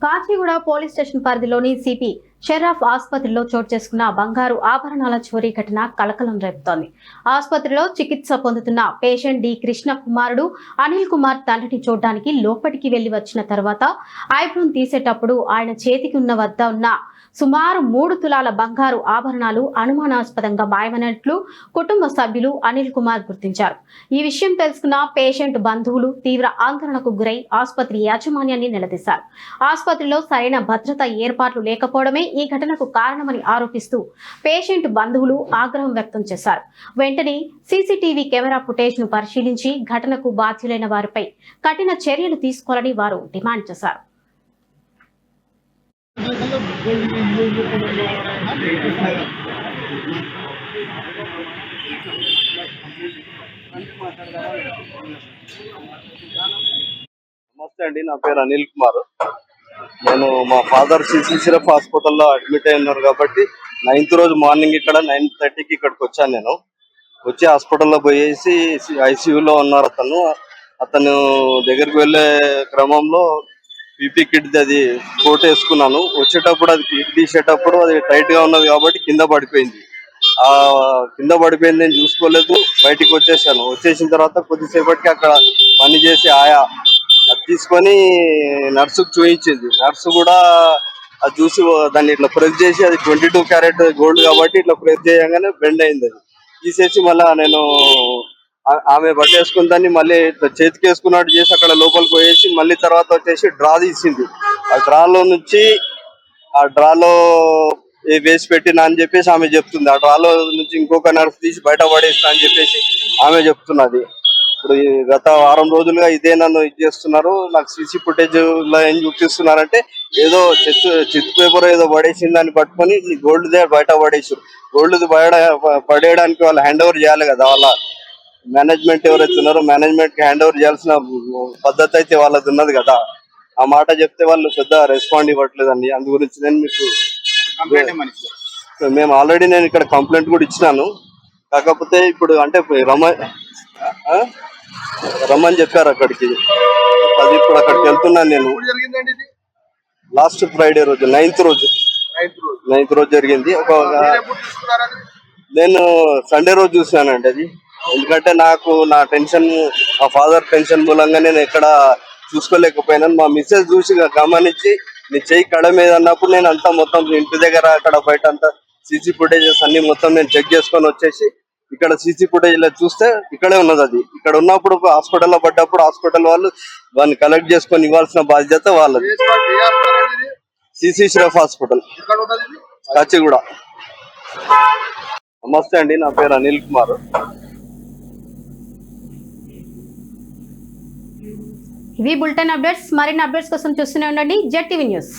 Kachiguda police station పరిధిలోని CP Shroff ఆసుపత్రిలో చోటు చేసుకున్న బంగారు ఆభరణాల చోరీ ఘటన కలకలం రేపుతోంది. ఆసుపత్రిలో చికిత్స పొందుతున్న పేషెంట్ డి కృష్ణ కుమారుడు అనిల్ కుమార్ తండ్రిని చూడడానికి లోపలికి వెళ్లి వచ్చిన తర్వాత ఐబ్రోన్ తీసేటప్పుడు ఆయన చేతికి వద్ద ఉన్న సుమారు 3 తులాల బంగారు ఆభరణాలు అనుమానాస్పదంగా మాయమైనట్లు కుటుంబ సభ్యులు అనిల్ కుమార్ గుర్తించారు. ఈ విషయం తెలుసుకున్న పేషెంట్ బంధువులు తీవ్ర ఆందోళనకు గురై ఆసుపత్రి యాజమాన్యాన్ని నిలదీశారు. ఆసుపత్రిలో సరైన భద్రతా ఏర్పాట్లు లేకపోవడమే ఈ ఘటనకు కారణమని ఆరోపిస్తూ పేషెంట్ బంధువులు ఆగ్రహం వ్యక్తం చేశారు. వెంటనే సీసీటీవీ కెమెరా ఫుటేజ్ ను పరిశీలించి ఘటనకు బాధ్యులైన వారిపై కఠిన చర్యలు తీసుకోవాలని వారు డిమాండ్ చేశారు. నమస్తే అండి, నా పేరు అనిల్ కుమార్. నేను మా ఫాదర్ సిసిసిరఫ్ హాస్పిటల్లో అడ్మిట్ అయి ఉన్నారు కాబట్టి 9th రోజు మార్నింగ్ ఇక్కడ 9:30కి ఇక్కడికి వచ్చాను. నేను వచ్చి హాస్పిటల్లో పోయేసి ఐసీయూలో ఉన్నారు. అతను దగ్గరికి వెళ్ళే క్రమంలో పీపీ కిట్ అది కోట్ వేసుకున్నాను. వచ్చేటప్పుడు అది కిట్ తీసేటప్పుడు అది టైట్ గా ఉన్నది కాబట్టి కింద పడిపోయింది. నేను చూసుకోలేదు, బయటికి వచ్చేసాను. వచ్చేసిన తర్వాత కొద్దిసేపటికి అక్కడ పని చేసి ఆయా అది తీసుకొని నర్సుకు చూయించింది. నర్సు కూడా అది చూసి దాన్ని ఇట్లా ప్రెస్ చేసి, అది 22 క్యారెట్ గోల్డ్ కాబట్టి ఇట్లా ప్రెస్ చేయగానే బెండ్ అయింది. అది తీసేసి మళ్ళా నేను ఆమె పట్టేసుకుని దాన్ని మళ్ళీ చేతికి వేసుకున్నట్టు చేసి అక్కడ లోపలికి పోయేసి మళ్ళీ తర్వాత వచ్చేసి డ్రా తీసింది. ఆ డ్రాలో వేసి పెట్టినా అని చెప్పేసి ఆమె చెప్తుంది. ఆ డ్రాలో నుంచి ఇంకొక నర్స్ తీసి బయట పడేస్తా అని చెప్పేసి ఆమె చెప్తున్నది. ఇప్పుడు గత వారం రోజులుగా ఇదే నన్ను ఇది చేస్తున్నారు. నాకు సీసీ ఫుటేజ్ లో ఏం చూపిస్తున్నారంటే ఏదో చిత్తు పేపర్ ఏదో పడేసింది దాన్ని పట్టుకొని గోల్డ్ దే బయట పడేసారు. గోల్డ్ పడేయడానికి వాళ్ళు హ్యాండ్ ఓవర్ చేయాలి కదా. వాళ్ళ మేనేజ్మెంట్ ఎవరైతే ఉన్నారో మేనేజ్మెంట్ కి హ్యాండ్ ఓవర్ చేయాల్సిన పద్ధతి అయితే వాళ్ళది ఉన్నది కదా. ఆ మాట చెప్తే వాళ్ళు పెద్ద రెస్పాండ్ ఇవ్వట్లేదండి. అందు గురించి నేను మీకు మేము ఆల్రెడీ నేను ఇక్కడ కంప్లైంట్ కూడా ఇచ్చినాను. కాకపోతే ఇప్పుడు అంటే రమ్మని చెప్పారు అక్కడికి. అది ఇప్పుడు అక్కడికి వెళ్తున్నాను నేను. లాస్ట్ ఫ్రైడే రోజు 9th రోజు జరిగింది. నేను సండే రోజు చూసానండి అది. ఎందుకంటే నాకు నా టెన్షన్, మా ఫాదర్ టెన్షన్ మూలంగా నేను ఎక్కడ చూసుకోలేకపోయినాను. మా మిస్సెస్ చూసి గమనించి నీ చెయ్యి కడ మీద అన్నప్పుడు నేను అంతా మొత్తం ఇంటి దగ్గర అక్కడ బయట అంతా సీసీ ఫుటేజెస్ అన్ని మొత్తం నేను చెక్ చేసుకొని వచ్చేసి ఇక్కడ సీసీ ఫుటేజ్ లో చూస్తే ఇక్కడే ఉన్నది. అది ఇక్కడ ఉన్నప్పుడు హాస్పిటల్లో పడ్డప్పుడు హాస్పిటల్ వాళ్ళు దాన్ని కలెక్ట్ చేసుకొని ఇవ్వాల్సిన బాధ్యత వాళ్ళది. సిసిసిరఫ్ హాస్పిటల్, కాచిగూడ. నమస్తే అండి, నా పేరు అనిల్ కుమార్. ఇవి బులెటిన్ అప్డేట్స్. మరిన్ని అప్డేట్స్ కోసం చూస్తూనే ఉండండి జెడ్ టీవీ న్యూస్.